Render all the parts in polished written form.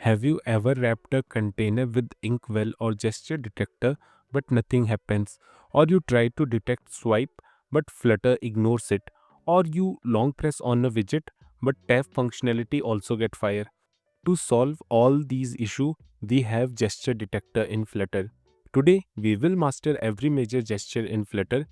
Have you ever wrapped a container with inkwell or gesture detector but nothing happens? Or you try to detect swipe but Flutter ignores it? Or you long press on a widget but tap functionality also get fire? To solve all these issues, we have gesture detector in Flutter. Today, we will master every major gesture in Flutter.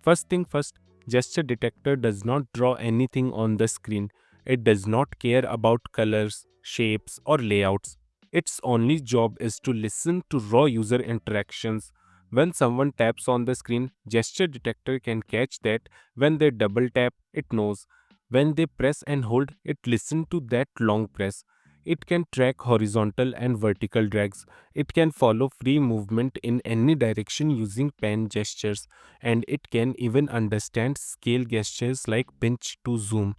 First thing first, gesture detector does not draw anything on the screen. It does not care about colors, shapes, or layouts. Its only job is to listen to raw user interactions. When someone taps on the screen, gesture detector can catch that. When they double tap, it knows. When they press and hold, it listens to that long press. It can track horizontal and vertical drags. It can follow free movement in any direction using pen gestures, and it can even understand scale gestures like pinch to zoom.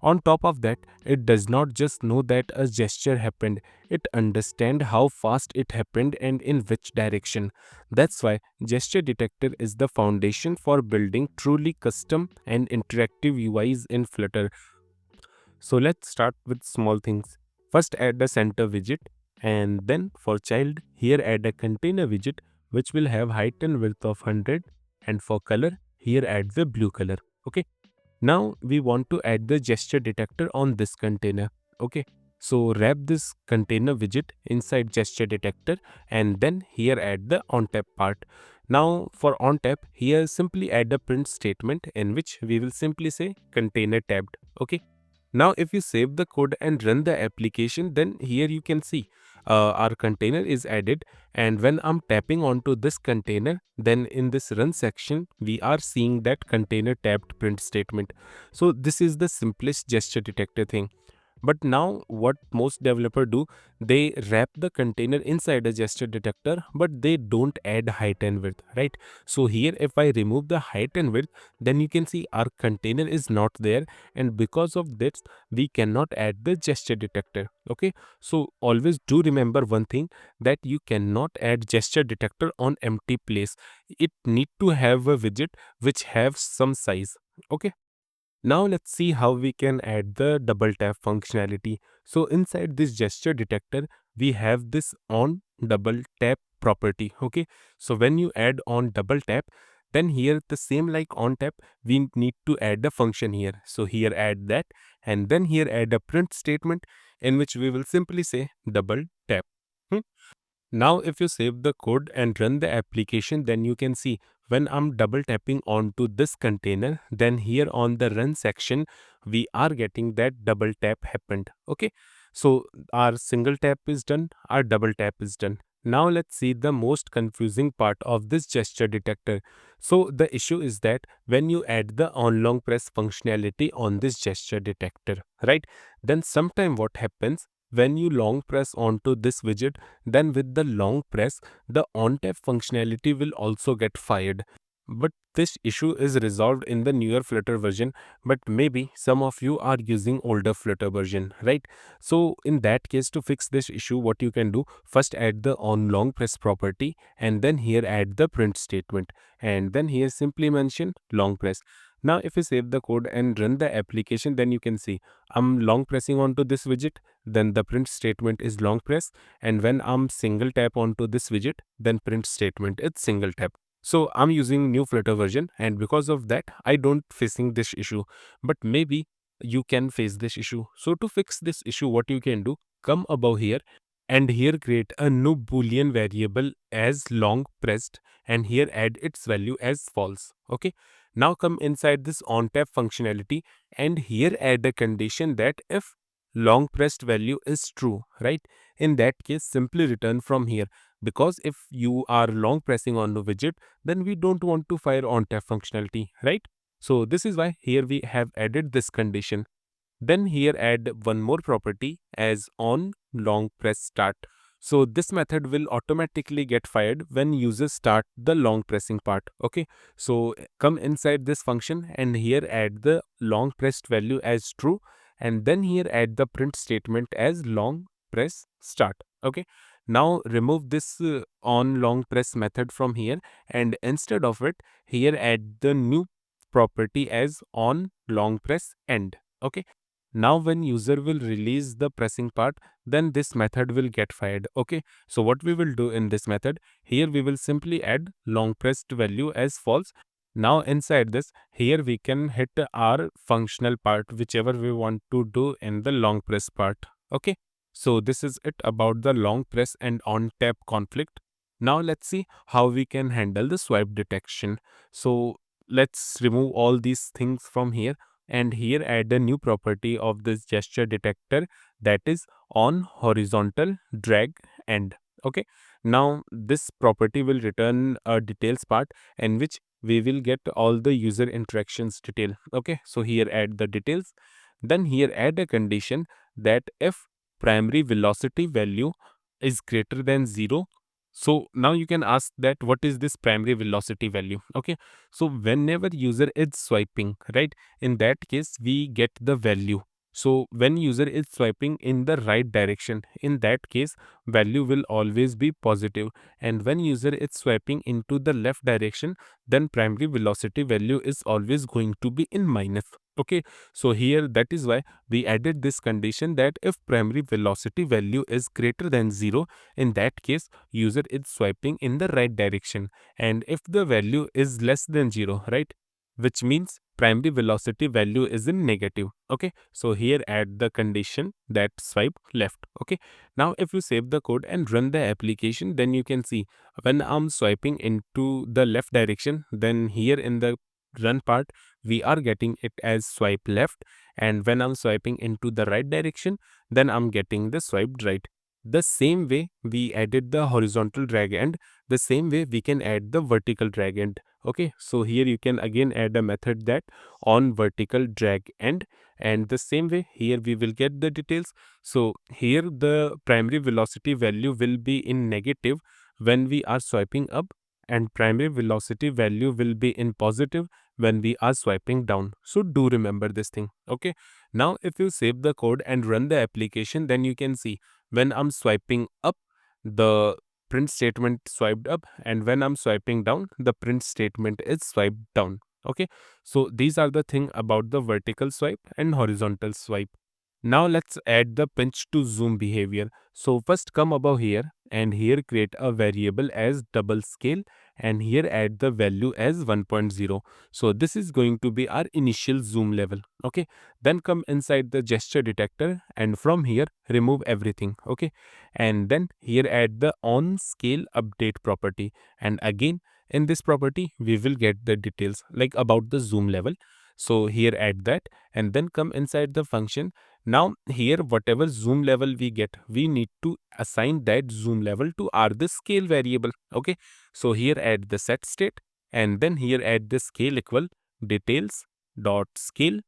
On top of that, it does not just know that a gesture happened, it understands how fast it happened and in which direction. That's why gesture detector is the foundation for building truly custom and interactive UIs in Flutter. So let's start with small things. First add a center widget, and then for child here add a container widget which will have height and width of 100, and for color here add the blue color. Okay. Now we want to add the gesture detector on this container. Okay. So wrap this container widget inside gesture detector and then here add the on tap part. Now for on tap here simply add a print statement in which we will simply say container tabbed. Okay. Now if you save the code and run the application, then here you can see our container is added, and when I'm tapping onto this container, then in this run section we are seeing that container tabbed print statement. So this is the simplest gesture detector thing. But now what most developer do, they wrap the container inside a gesture detector, but they don't add height and width, right? So here if I remove the height and width, then you can see our container is not there, and because of this we cannot add the gesture detector. Okay, so always do remember one thing, that you cannot add gesture detector on empty place. It need to have a widget which have some size. Okay. Now let's see how we can add the double tap functionality. So inside this gesture detector, we have this on double tap property. Okay. So when you add on double tap, then here the same like on tap, we need to add a function here. So here add that, and then here add a print statement in which we will simply say double tap. Hmm. Now if you save the code and run the application, then you can see when I'm double tapping onto this container, then here on the run section, we are getting that double tap happened. Okay. So our single tap is done, our double tap is done. Now let's see the most confusing part of this gesture detector. So the issue is that when you add the on long press functionality on this gesture detector, right? Then sometime what happens, when you long press onto this widget, then with the long press, the on tap functionality will also get fired. But this issue is resolved in the newer Flutter version, but maybe some of you are using older Flutter version, right? So in that case, to fix this issue, what you can do, first add the on long press property, and then here add the print statement, and then here simply mention long press. Now if you save the code and run the application, then you can see I'm long pressing onto this widget, then the print statement is long press, and when I'm single tap onto this widget, then print statement is single tap. So I'm using new Flutter version, and because of that I don't facing this issue, but maybe you can face this issue. So to fix this issue, what you can do, come above here and here create a new boolean variable as long pressed, and here add its value as false. Okay. Now come inside this on tap functionality and here add a condition that if long pressed value is true, right? In that case, simply return from here, because if you are long pressing on the widget, then we don't want to fire on tap functionality, right? So this is why here we have added this condition. Then here add one more property as on long press start. So this method will automatically get fired when users start the long pressing part. Okay. So come inside this function and here add the long pressed value as true, and then here add the print statement as long press start. Okay. Now remove this on long press method from here, and instead of it here add the new property as on long press end. Okay. Now when user will release the pressing part, then this method will get fired. Okay, so what we will do in this method, here we will simply add long pressed value as false. Now inside this, here we can hit our functional part, whichever we want to do in the long press part. Okay, so this is it about the long press and on tap conflict. Now let's see how we can handle the swipe detection. So let's remove all these things from here, and here add a new property of this gesture detector, that is on horizontal drag end. Okay, now this property will return a details part in which we will get all the user interactions detail. Okay, so here add the details, then here add a condition that if primary velocity value is greater than 0. So now you can ask that what is this primary velocity value. Okay, so whenever user is swiping, right, in that case we get the value. So when user is swiping in the right direction, in that case value will always be positive, and when user is swiping into the left direction, then primary velocity value is always going to be in minus. Okay, so here that is why we added this condition that if primary velocity value is greater than 0, in that case user is swiping in the right direction, and if the value is less than 0, right, which means primary velocity value is in negative. Okay, so here add the condition that swipe left. Okay, now if you save the code and run the application, then you can see when I'm swiping into the left direction, then here in the run part we are getting it as swipe left, and when I'm swiping into the right direction, then I'm getting the swipe right. The same way we added the horizontal drag end, the same way we can add the vertical drag end. Okay, so here you can again add a method that on vertical drag end, and the same way here we will get the details. So here the primary velocity value will be in negative when we are swiping up, and primary velocity value will be in positive when we are swiping down. So do remember this thing. Okay, now if you save the code and run the application, then you can see when I'm swiping up, the print statement swiped up, and when I'm swiping down, the print statement is swiped down. Okay, so these are the thing about the vertical swipe and horizontal swipe. Now let's add the pinch to zoom behavior. So first come above here, and here create a variable as double scale, and here add the value as 1.0. So this is going to be our initial zoom level. Okay, then come inside the gesture detector, and from here remove everything. Okay, and then here add the on scale update property, and again in this property we will get the details like about the zoom level. So here add that, and then come inside the function. Now here whatever zoom level we get, we need to assign that zoom level to our the scale variable. Okay, so here add the set state, and then here add the scale equal details dot scale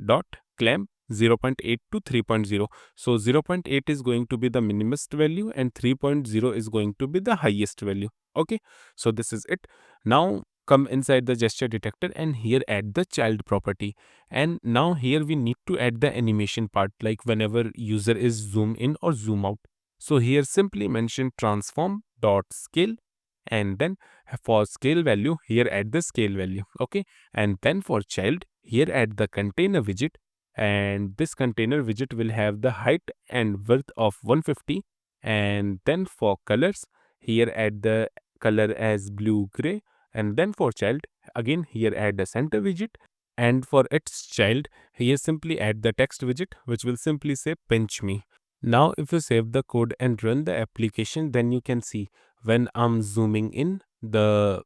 dot clamp 0.8 to 3.0. So 0.8 is going to be the minimest value, and 3.0 is going to be the highest value. Okay, so this is it. Now come inside the gesture detector, and here add the child property, and now here we need to add the animation part, like whenever user is zoom in or zoom out. So here simply mention transform dot scale, and then for scale value here add the scale value. Okay, and then for child here add the container widget, and this container widget will have the height and width of 150. And then for colors here add the color as blue gray, and then for child again here add the center widget, and for its child here simply add the text widget, which will simply say pinch me. Now if you save the code and run the application, then you can see when I'm zooming in, the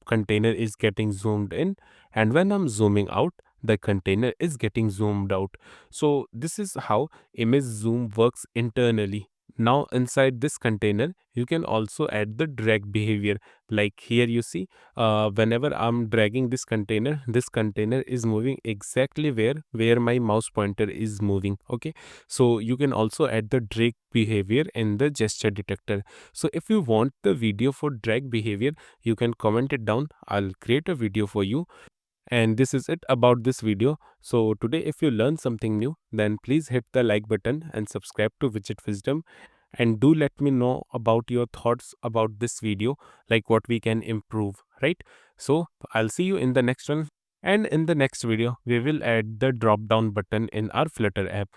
container is getting zoomed in, and when I'm zooming out, the container is getting zoomed out. So this is how image zoom works internally. Now inside this container you can also add the drag behavior. Like here you see, whenever I'm dragging this container is moving exactly where my mouse pointer is moving. Okay, so you can also add the drag behavior in the gesture detector. So if you want the video for drag behavior, you can comment it down. I'll create a video for you. And this is it about this video. So today if you learned something new, then please hit the like button and subscribe to Widget Wisdom, and do let me know about your thoughts about this video, like what we can improve, right? So I'll see you in the next one. And in the next video, we will add the drop down button in our Flutter app.